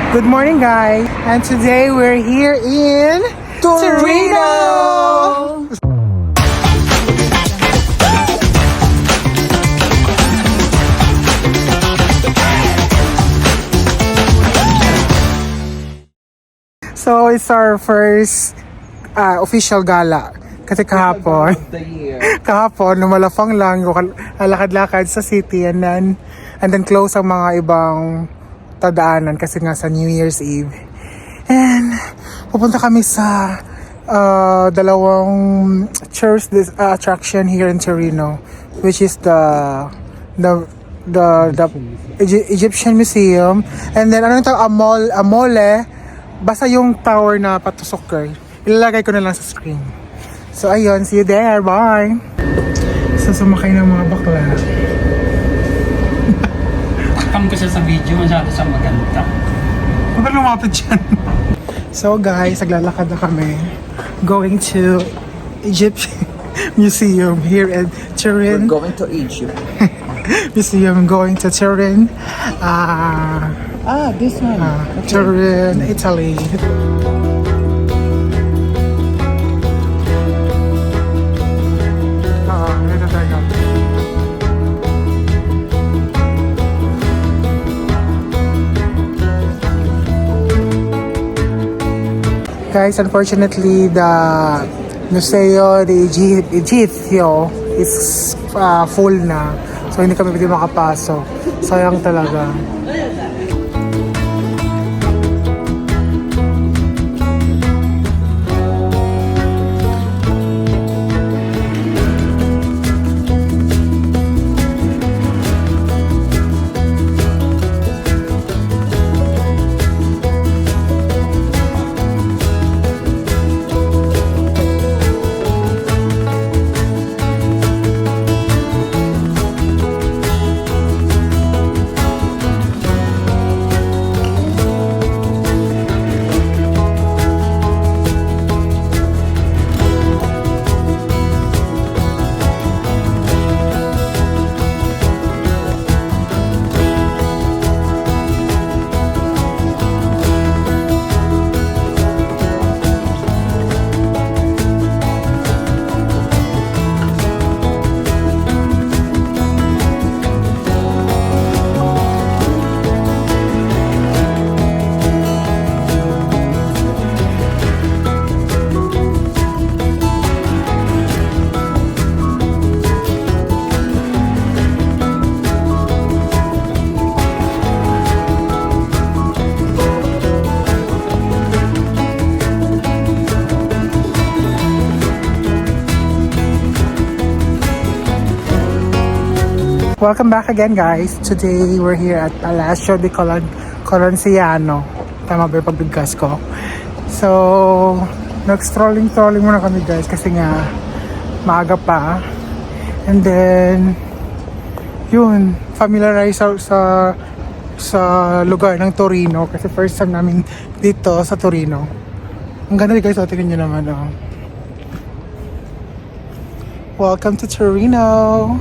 Good morning, guys. And today we're here in Torino. So it's our first official gala. Kasi kahapon, lumalafang lang, lakad-lakad sa city and then close ang mga ibang tadaanan kasi nga sa New Year's Eve. And pupunta kami sa dalawang tourist attraction here in Torino, which is the Egyptian Museum, and then ano ito, Amole, basta yung tower na patusok girl. Ilalagay ko na lang sa screen. So ayun, see you there, bye! So sumakay ng mga bakla. Pakam ko siya sa video, masyado siyang maganda. Huwag ka lumapit dyan. So guys, naglalakad na kami. Going to Egyptian Museum here in Turin. We're going to Egypt. Museum going to Turin. This one. Turin, Italy. Guys, unfortunately, the Museo de Egipcio is full na. So, hindi kami pwede makapasok. Sayang talaga. Welcome back again, guys. Today, we're here at Palacio di Colonciano. Tama ba yung pagbigkas ko? So, nag-strolling muna kami, guys, kasi nga maaga pa. And then, yun, familiarize sa lugar ng Torino kasi first time namin dito sa Torino. Ang ganda, guys. Tingnan nyo naman, oh. Welcome to Torino!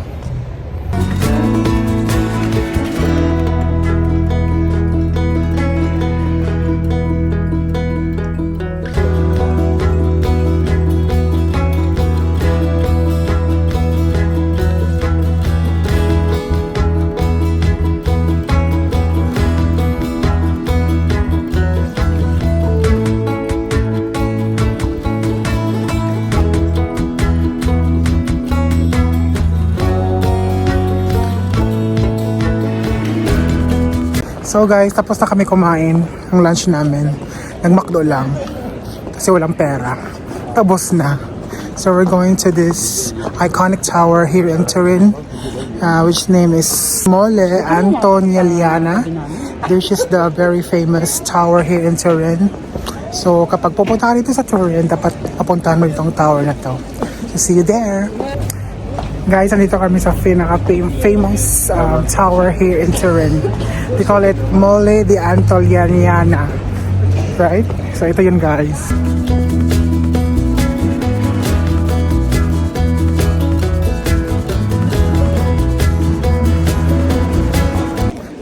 So guys, tapos na kami kumain ng lunch namin. Nag-McDo lang. Kasi walang pera. Tapos na. So we're going to this iconic tower here in Turin. Which name is Mole Antoniana. This is the very famous tower here in Turin. So kapag pupunta ka dito sa Turin, dapat papuntahan mo itong tower na to. So see you there. Guys, nandito kami sa famous tower here in Turin. We call it Mole di Antoniana. Right? So ito yun, guys.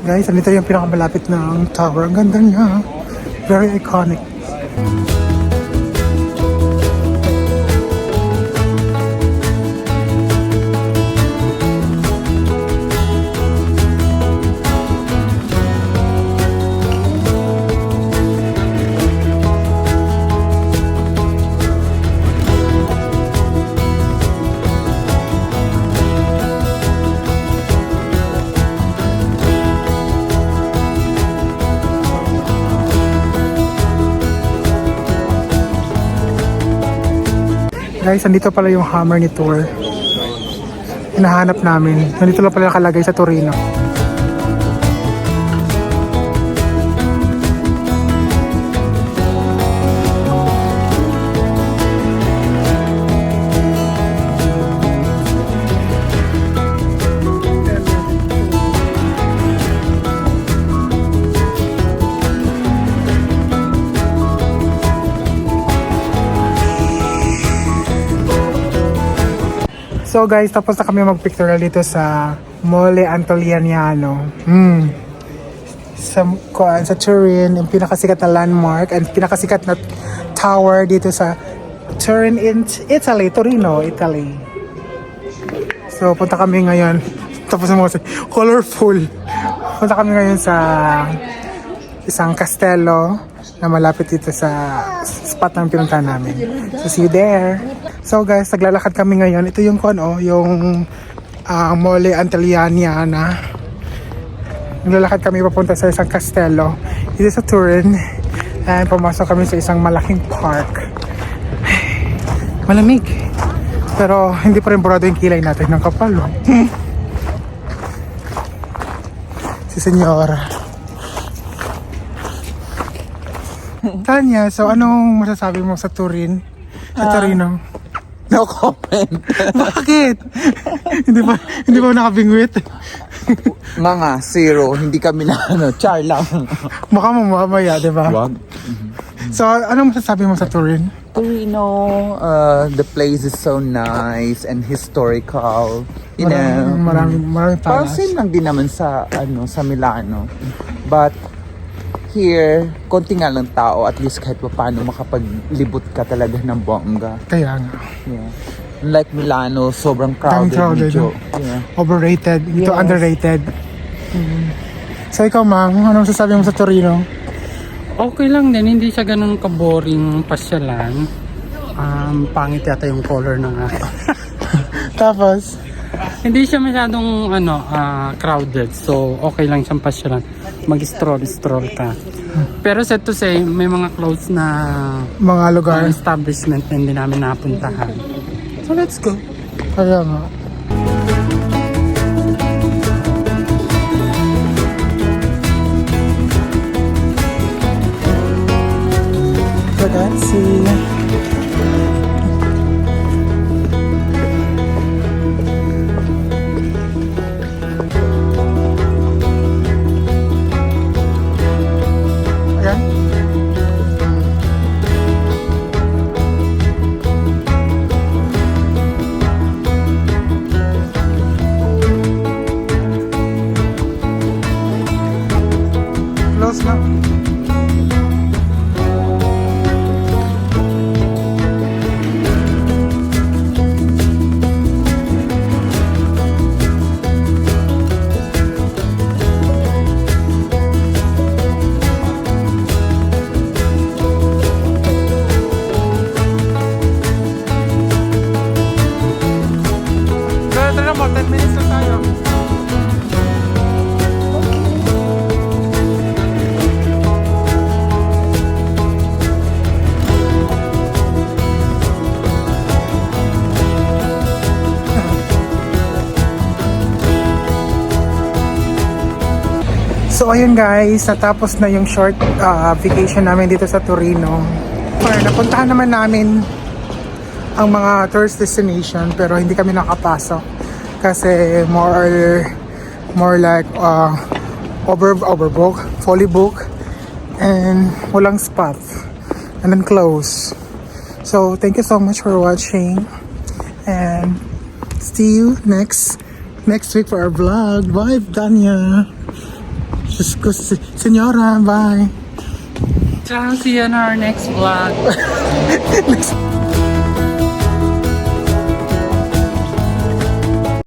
Guys, andito yung pinakamalapit ng tower. Ang ganda niya. Very iconic. Guys, andito pala yung hammer ni Thor. Hinahanap namin. Nandito lang pala nakalagay sa Torino. So guys, tapos na kami mag-pictorial dito sa Mole Antoniano. Sa Turin, yung pinakasikat na landmark and pinakasikat na tower dito sa Turin in Italy, Torino, Italy. So punta kami ngayon, tapos mo kasi colorful. Punta kami ngayon sa isang castello na malapit dito sa spot ng pinuntahan namin. So see you there. So guys, naglalakad kami ngayon. Ito yung yung Mole Antoniana. Naglalakad kami papunta sa isang castello dito sa Turin. And pumasok kami sa isang malaking park. Malamig. Pero hindi pa rin burado yung kilay natin ng kapal. Si Senyora. Tanya, so anong masasabi mo sa Turin? Sa Torino? No comment. Bakit? hindi ba nakabingwit? Mga zero, hindi kami na char lang. Mukha mo mamaya, di ba? Wag. So, anong masasabi mo sa Turin? Torino, the place is so nice and historical. You know. Maraming Parang palace. same lang din naman sa sa Milano. But here, konti nga lang tao, at least kahit pa paano makapaglibot ka talaga ng bongga. Kaya nga. Yeah. Like Milano, sobrang crowded. Crowded, Medyo, no? yeah. Overrated. Ito Yes. underrated. So, ikaw, ma'am, anong masasabi mo sa Torino? Okay lang din, hindi siya ganun ka-boring pasyalan. Pangit yata yung color ng Tapos, hindi siya masyadong crowded, so okay lang siyang pasyalan. Mag-stroll ka. Pero sad to say, may mga close na mga lugar. establishment na hindi namin napuntahan. So let's go. Kaya nga. Ragazzi. Ayan. Close na. Tara mo, 10 minutes lang tayo. So ayun guys, natapos na yung short vacation namin dito sa Torino. Napuntahan naman namin ang mga tourist destination pero hindi kami nakapasok kasi more like overbook, fully book, and walang spot and then close. So thank you so much for watching and see you next week for our vlog. Bye, Danya. Diyos ko, senyora, bye. Ciao, see you in our next vlog.